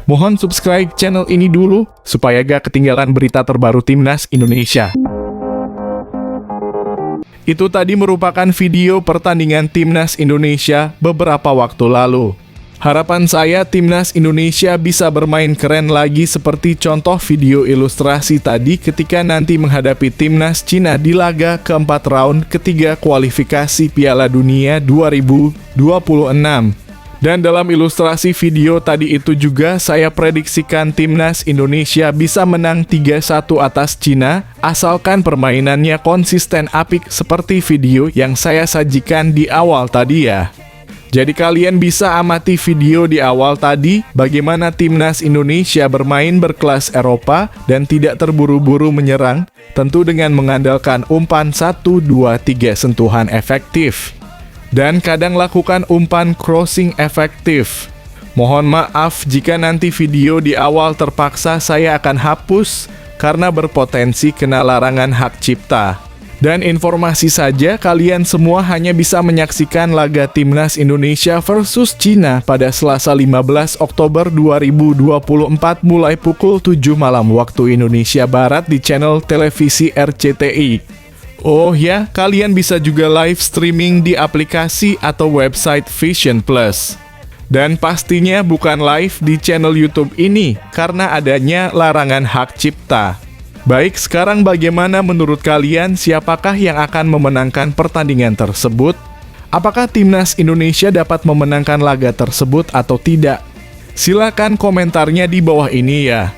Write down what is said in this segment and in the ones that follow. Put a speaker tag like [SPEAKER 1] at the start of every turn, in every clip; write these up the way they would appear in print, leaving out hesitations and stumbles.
[SPEAKER 1] Mohon subscribe channel ini dulu, supaya gak ketinggalan berita terbaru Timnas Indonesia. Itu tadi merupakan video pertandingan Timnas Indonesia beberapa waktu lalu. Harapan saya Timnas Indonesia bisa bermain keren lagi seperti contoh video ilustrasi tadi ketika nanti menghadapi Timnas Cina di laga keempat round ketiga kualifikasi Piala Dunia 2026. Dan dalam ilustrasi video tadi itu juga saya prediksikan Timnas Indonesia bisa menang 3-1 atas Cina, asalkan permainannya konsisten apik seperti video yang saya sajikan di awal tadi ya. Jadi kalian bisa amati video di awal tadi, bagaimana Timnas Indonesia bermain berkelas Eropa dan tidak terburu-buru menyerang, tentu dengan mengandalkan umpan 1, 2, 3 sentuhan efektif. Dan kadang lakukan umpan crossing efektif. Mohon maaf jika nanti video di awal terpaksa saya akan hapus karena berpotensi kena larangan hak cipta. Dan informasi saja, kalian semua hanya bisa menyaksikan laga Timnas Indonesia versus Cina pada Selasa 15 Oktober 2024 mulai pukul 7 malam waktu Indonesia Barat di channel televisi RCTI. Oh ya, kalian bisa juga live streaming di aplikasi atau website Vision Plus. Dan pastinya bukan live di channel YouTube ini, karena adanya larangan hak cipta. Baik, sekarang bagaimana menurut kalian siapakah yang akan memenangkan pertandingan tersebut? Apakah Timnas Indonesia dapat memenangkan laga tersebut atau tidak? Silakan komentarnya di bawah ini ya.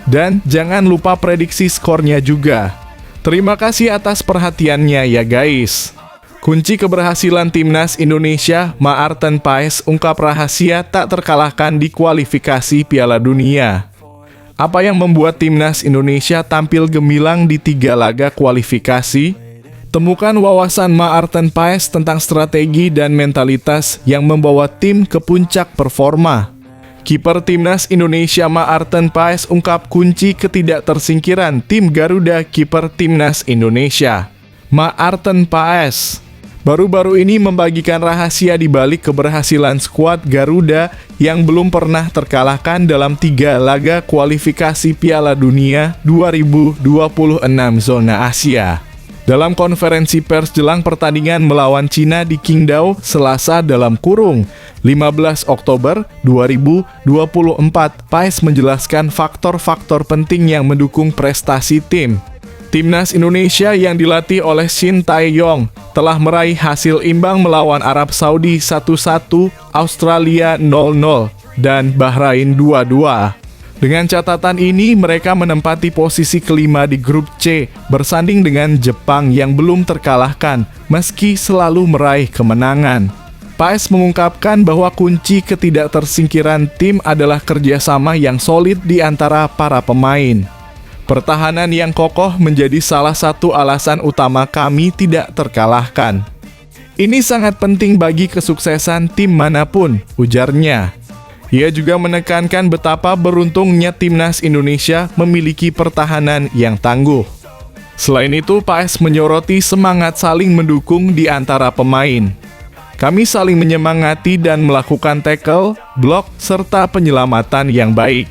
[SPEAKER 1] Dan jangan lupa prediksi skornya juga. Terima kasih atas perhatiannya ya guys. Kunci keberhasilan Timnas Indonesia, Maarten Paes ungkap rahasia tak terkalahkan di kualifikasi Piala Dunia. Apa yang membuat Timnas Indonesia tampil gemilang di 3 laga kualifikasi? Temukan wawasan Maarten Paes tentang strategi dan mentalitas yang membawa tim ke puncak performa. Kiper Timnas Indonesia Maarten Paes ungkap kunci ketidaktersingkiran tim Garuda kiper Timnas Indonesia. Maarten Paes baru-baru ini membagikan rahasia di balik keberhasilan skuad Garuda yang belum pernah terkalahkan dalam 3 laga kualifikasi Piala Dunia 2026 zona Asia. Dalam konferensi pers jelang pertandingan melawan Cina di Qingdao, Selasa dalam kurung 15 Oktober 2024, Paes menjelaskan faktor-faktor penting yang mendukung prestasi tim. Timnas Indonesia yang dilatih oleh Shin Tae-yong telah meraih hasil imbang melawan Arab Saudi 1-1, Australia 0-0, dan Bahrain 2-2. Dengan catatan ini, mereka menempati posisi kelima di grup C, bersanding dengan Jepang yang belum terkalahkan, meski selalu meraih kemenangan. Paes mengungkapkan bahwa kunci ketidaktersingkiran tim adalah kerjasama yang solid di antara para pemain. Pertahanan yang kokoh menjadi salah satu alasan utama kami tidak terkalahkan. Ini sangat penting bagi kesuksesan tim manapun, ujarnya. Ia juga menekankan betapa beruntungnya Timnas Indonesia memiliki pertahanan yang tangguh. Selain itu, Paes menyoroti semangat saling mendukung di antara pemain. Kami saling menyemangati dan melakukan tackle, blok, serta penyelamatan yang baik.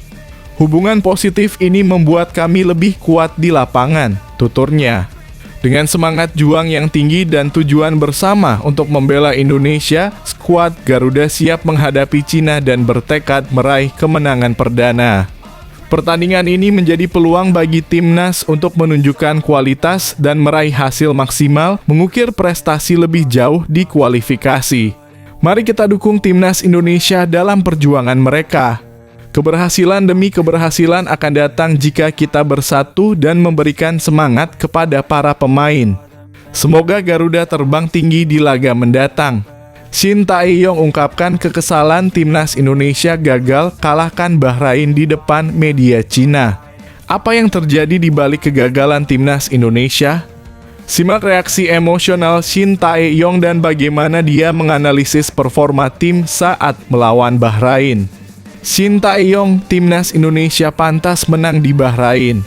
[SPEAKER 1] Hubungan positif ini membuat kami lebih kuat di lapangan, tuturnya. Dengan semangat juang yang tinggi dan tujuan bersama untuk membela Indonesia, skuad Garuda siap menghadapi Cina dan bertekad meraih kemenangan perdana. Pertandingan ini menjadi peluang bagi Timnas untuk menunjukkan kualitas dan meraih hasil maksimal, mengukir prestasi lebih jauh di kualifikasi. Mari kita dukung Timnas Indonesia dalam perjuangan mereka. Keberhasilan demi keberhasilan akan datang jika kita bersatu dan memberikan semangat kepada para pemain. Semoga Garuda terbang tinggi di laga mendatang. Shin Tae-yong ungkapkan kekesalan Timnas Indonesia gagal kalahkan Bahrain di depan media Cina. Apa yang terjadi di balik kegagalan Timnas Indonesia? Simak reaksi emosional Shin Tae-yong dan bagaimana dia menganalisis performa tim saat melawan Bahrain. Shin Tae-yong, Timnas Indonesia pantas menang di Bahrain.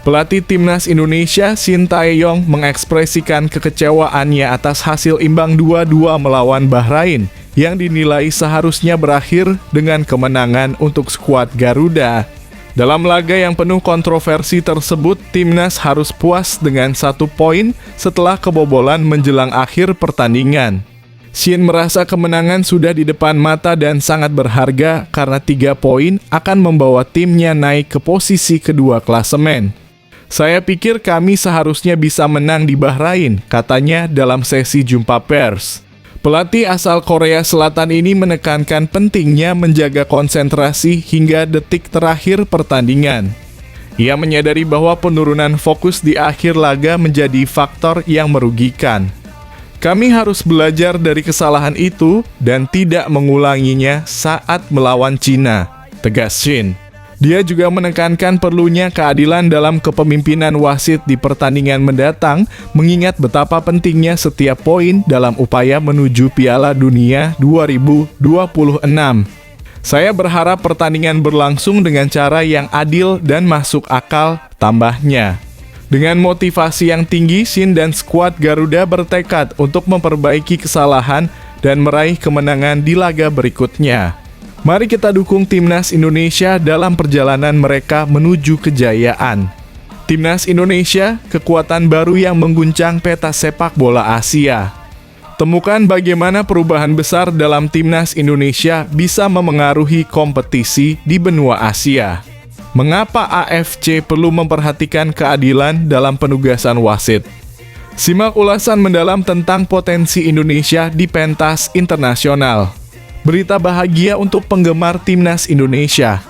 [SPEAKER 1] Pelatih Timnas Indonesia Shin Tae-yong mengekspresikan kekecewaannya atas hasil imbang 2-2 melawan Bahrain yang dinilai seharusnya berakhir dengan kemenangan untuk skuad Garuda. Dalam laga yang penuh kontroversi tersebut, Timnas harus puas dengan 1 poin setelah kebobolan menjelang akhir pertandingan. Shin merasa kemenangan sudah di depan mata dan sangat berharga karena 3 poin akan membawa timnya naik ke posisi kedua klasemen. Saya pikir kami seharusnya bisa menang di Bahrain, katanya dalam sesi jumpa pers. Pelatih asal Korea Selatan ini menekankan pentingnya menjaga konsentrasi hingga detik terakhir pertandingan. Ia menyadari bahwa penurunan fokus di akhir laga menjadi faktor yang merugikan. Kami harus belajar dari kesalahan itu dan tidak mengulanginya saat melawan Cina, tegas Shin. Dia juga menekankan perlunya keadilan dalam kepemimpinan wasit di pertandingan mendatang, mengingat betapa pentingnya setiap poin dalam upaya menuju Piala Dunia 2026. Saya berharap pertandingan berlangsung dengan cara yang adil dan masuk akal, tambahnya. Dengan motivasi yang tinggi, Shin dan skuad Garuda bertekad untuk memperbaiki kesalahan dan meraih kemenangan di laga berikutnya. Mari kita dukung Timnas Indonesia dalam perjalanan mereka menuju kejayaan. Timnas Indonesia, kekuatan baru yang mengguncang peta sepak bola Asia. Temukan bagaimana perubahan besar dalam Timnas Indonesia bisa memengaruhi kompetisi di benua Asia. Mengapa AFC perlu memperhatikan keadilan dalam penugasan wasit? Simak ulasan mendalam tentang potensi Indonesia di pentas internasional. Berita bahagia untuk penggemar Timnas Indonesia.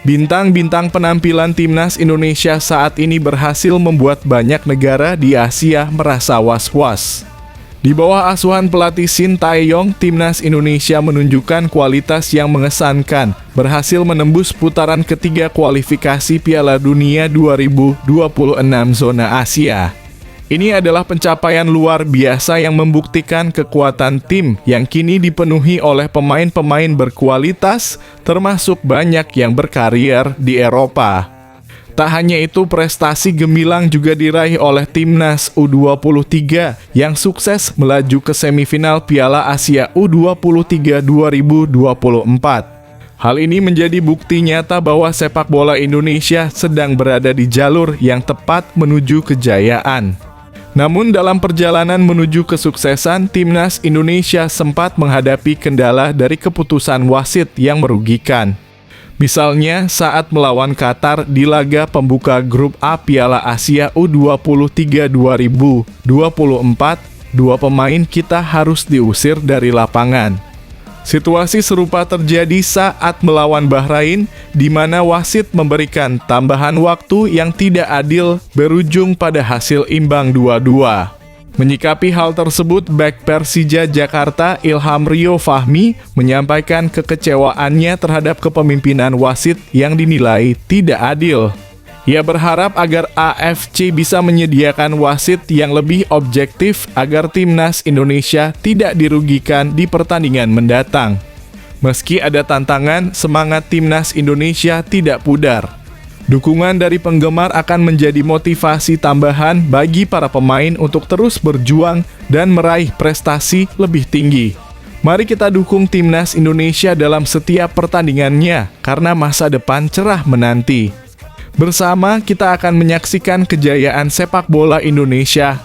[SPEAKER 1] Bintang-bintang penampilan Timnas Indonesia saat ini berhasil membuat banyak negara di Asia merasa was-was. Di bawah asuhan pelatih Shin Tae-yong, Timnas Indonesia menunjukkan kualitas yang mengesankan, berhasil menembus putaran ketiga kualifikasi Piala Dunia 2026 zona Asia. Ini adalah pencapaian luar biasa yang membuktikan kekuatan tim yang kini dipenuhi oleh pemain-pemain berkualitas, termasuk banyak yang berkarier di Eropa. Tak hanya itu, prestasi gemilang juga diraih oleh Timnas U23 yang sukses melaju ke semifinal Piala Asia U23 2024. Hal ini menjadi bukti nyata bahwa sepak bola Indonesia sedang berada di jalur yang tepat menuju kejayaan. Namun dalam perjalanan menuju kesuksesan, Timnas Indonesia sempat menghadapi kendala dari keputusan wasit yang merugikan. Misalnya saat melawan Qatar di laga pembuka grup A Piala Asia U23 2024, 2 pemain kita harus diusir dari lapangan. Situasi serupa terjadi saat melawan Bahrain, di mana wasit memberikan tambahan waktu yang tidak adil berujung pada hasil imbang 2-2. Menyikapi hal tersebut, bek Persija Jakarta Ilham Rio Fahmi menyampaikan kekecewaannya terhadap kepemimpinan wasit yang dinilai tidak adil. Ia berharap agar AFC bisa menyediakan wasit yang lebih objektif agar Timnas Indonesia tidak dirugikan di pertandingan mendatang. Meski ada tantangan, semangat Timnas Indonesia tidak pudar. Dukungan dari penggemar akan menjadi motivasi tambahan bagi para pemain untuk terus berjuang dan meraih prestasi lebih tinggi. Mari kita dukung Timnas Indonesia dalam setiap pertandingannya karena masa depan cerah menanti. Bersama kita akan menyaksikan kejayaan sepak bola Indonesia